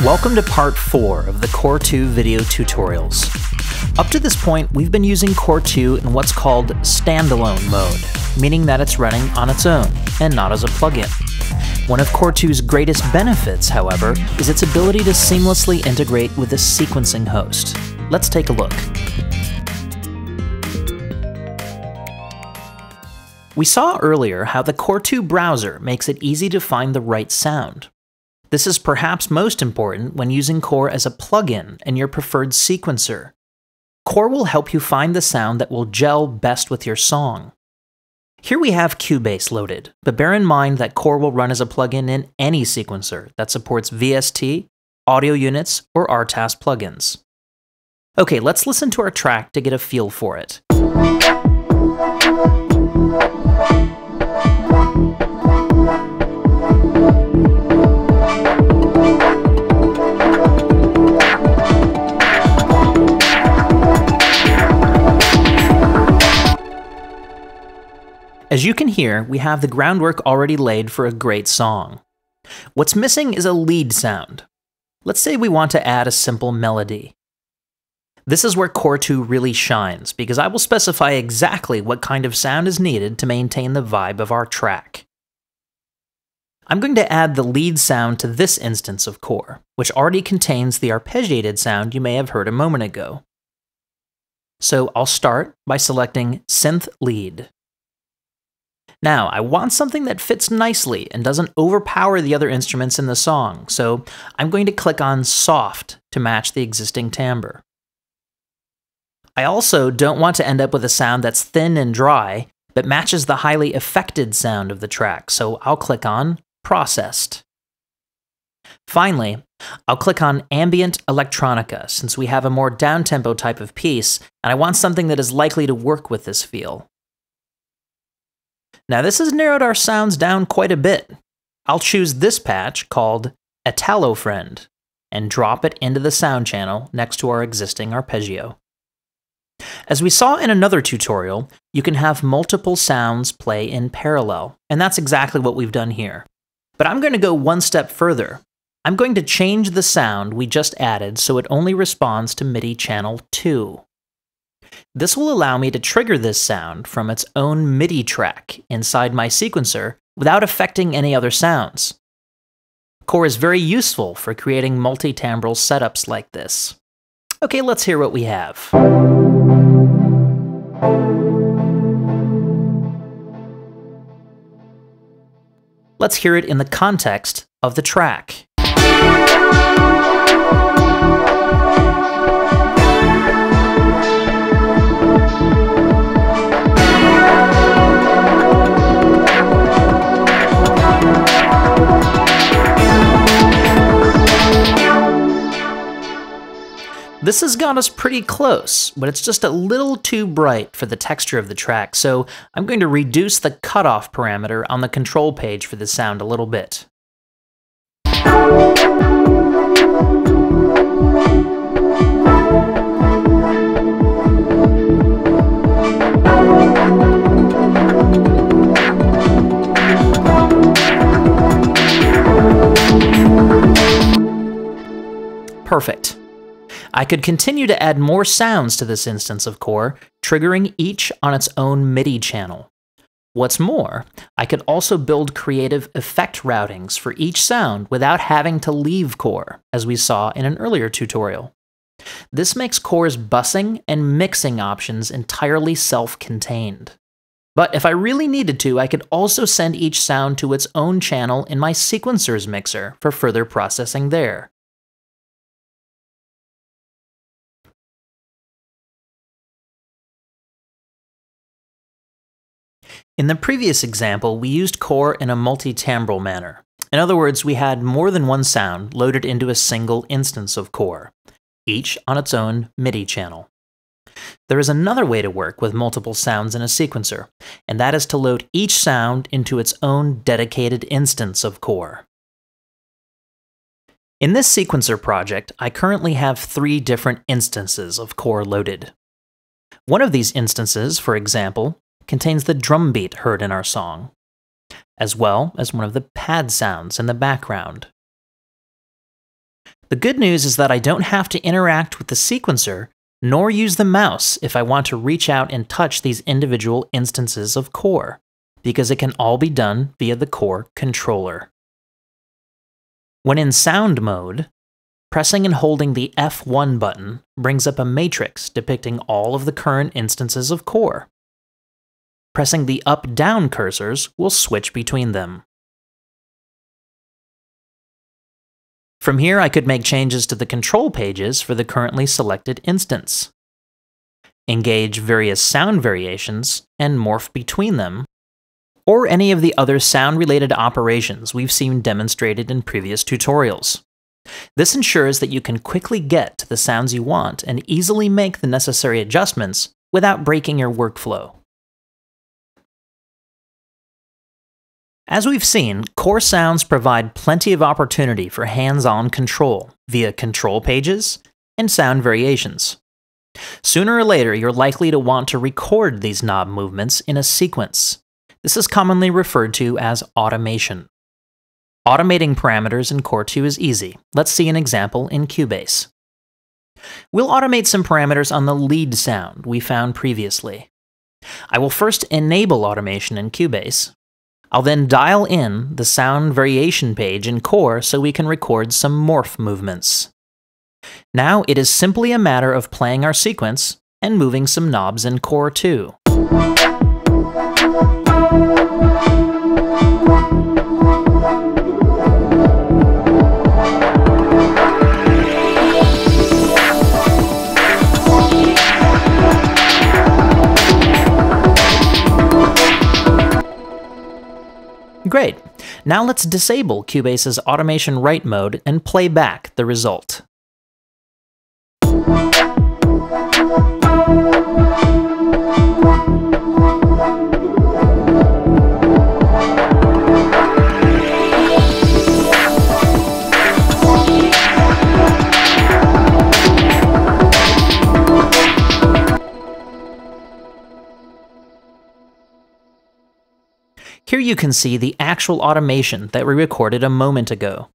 Welcome to part 4 of the Core 2 video tutorials. Up to this point, we've been using Core 2 in what's called standalone mode, meaning that it's running on its own and not as a plugin. One of Core 2's greatest benefits, however, is its ability to seamlessly integrate with a sequencing host. Let's take a look. We saw earlier how the Core 2 browser makes it easy to find the right sound. This is perhaps most important when using Core as a plugin in your preferred sequencer. Core will help you find the sound that will gel best with your song. Here we have Cubase loaded, but bear in mind that Core will run as a plugin in any sequencer that supports VST, audio units, or RTAS plugins. Okay, let's listen to our track to get a feel for it. As you can hear, we have the groundwork already laid for a great song. What's missing is a lead sound. Let's say we want to add a simple melody. This is where Core 2 really shines, because I will specify exactly what kind of sound is needed to maintain the vibe of our track. I'm going to add the lead sound to this instance of Core, which already contains the arpeggiated sound you may have heard a moment ago. So I'll start by selecting Synth Lead. Now, I want something that fits nicely and doesn't overpower the other instruments in the song, so I'm going to click on Soft to match the existing timbre. I also don't want to end up with a sound that's thin and dry, but matches the highly affected sound of the track, so I'll click on Processed. Finally, I'll click on Ambient Electronica, since we have a more downtempo type of piece, and I want something that is likely to work with this feel. Now this has narrowed our sounds down quite a bit. I'll choose this patch called Italo Friend and drop it into the sound channel next to our existing arpeggio. As we saw in another tutorial, you can have multiple sounds play in parallel, and that's exactly what we've done here. But I'm going to go one step further. I'm going to change the sound we just added so it only responds to MIDI channel 2. This will allow me to trigger this sound from its own MIDI track inside my sequencer without affecting any other sounds. Core is very useful for creating multi-timbral setups like this. Okay, let's hear what we have. Let's hear it in the context of the track. This has got us pretty close, but it's just a little too bright for the texture of the track, so I'm going to reduce the cutoff parameter on the control page for this sound a little bit. Perfect. I could continue to add more sounds to this instance of Core, triggering each on its own MIDI channel. What's more, I could also build creative effect routings for each sound without having to leave Core, as we saw in an earlier tutorial. This makes Core's bussing and mixing options entirely self-contained. But if I really needed to, I could also send each sound to its own channel in my sequencer's mixer for further processing there. In the previous example, we used Core in a multi-timbral manner. In other words, we had more than one sound loaded into a single instance of Core, each on its own MIDI channel. There is another way to work with multiple sounds in a sequencer, and that is to load each sound into its own dedicated instance of Core. In this sequencer project, I currently have 3 different instances of Core loaded. One of these instances, for example, contains the drum beat heard in our song, as well as one of the pad sounds in the background. The good news is that I don't have to interact with the sequencer nor use the mouse if I want to reach out and touch these individual instances of core, because it can all be done via the core controller. When in sound mode, pressing and holding the F1 button brings up a matrix depicting all of the current instances of core. Pressing the up-down cursors will switch between them. From here, I could make changes to the control pages for the currently selected instance, engage various sound variations, and morph between them, or any of the other sound-related operations we've seen demonstrated in previous tutorials. This ensures that you can quickly get to the sounds you want and easily make the necessary adjustments without breaking your workflow. As we've seen, core sounds provide plenty of opportunity for hands-on control via control pages and sound variations. Sooner or later, you're likely to want to record these knob movements in a sequence. This is commonly referred to as automation. Automating parameters in Core 2 is easy. Let's see an example in Cubase. We'll automate some parameters on the lead sound we found previously. I will first enable automation in Cubase. I'll then dial in the sound variation page in Core so we can record some morph movements. Now it is simply a matter of playing our sequence and moving some knobs in Core 2. Great. Now let's disable Cubase's automation write mode and play back the result. Here you can see the actual automation that we recorded a moment ago.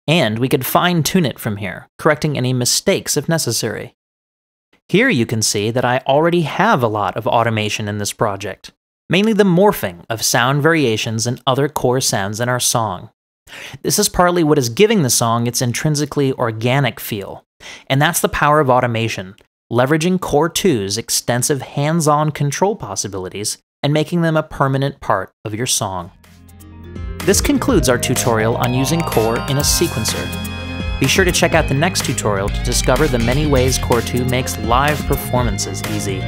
And we could fine-tune it from here, correcting any mistakes if necessary. Here you can see that I already have a lot of automation in this project, mainly the morphing of sound variations and other core sounds in our song. This is partly what is giving the song its intrinsically organic feel, and that's the power of automation, leveraging Core 2's extensive hands-on control possibilities and making them a permanent part of your song. This concludes our tutorial on using Core in a sequencer. Be sure to check out the next tutorial to discover the many ways Core 2 makes live performances easy.